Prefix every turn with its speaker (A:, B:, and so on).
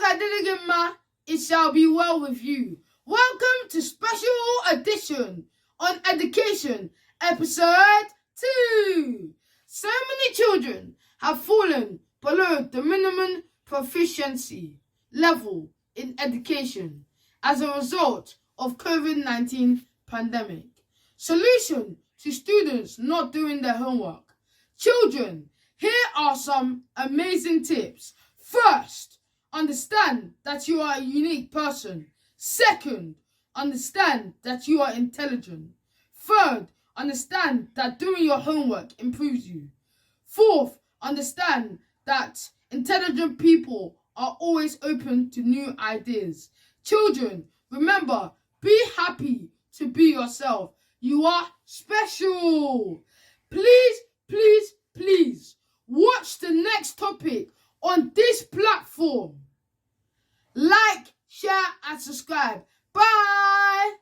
A: Agadigima, it shall be well with you. Welcome to special edition on education, episode 2. So many children have fallen below the minimum proficiency level in education as a result of COVID-19 pandemic. Solution to students not doing their homework. Children, here are some amazing tips. First, understand that you are a unique person. Second, understand that you are intelligent. Third, understand that doing your homework improves you. Fourth, understand that intelligent people are always open to new ideas. Children, remember, be happy to be yourself. You are special. Please, please, please watch the next topic on this platform. Like, share, and subscribe. Bye!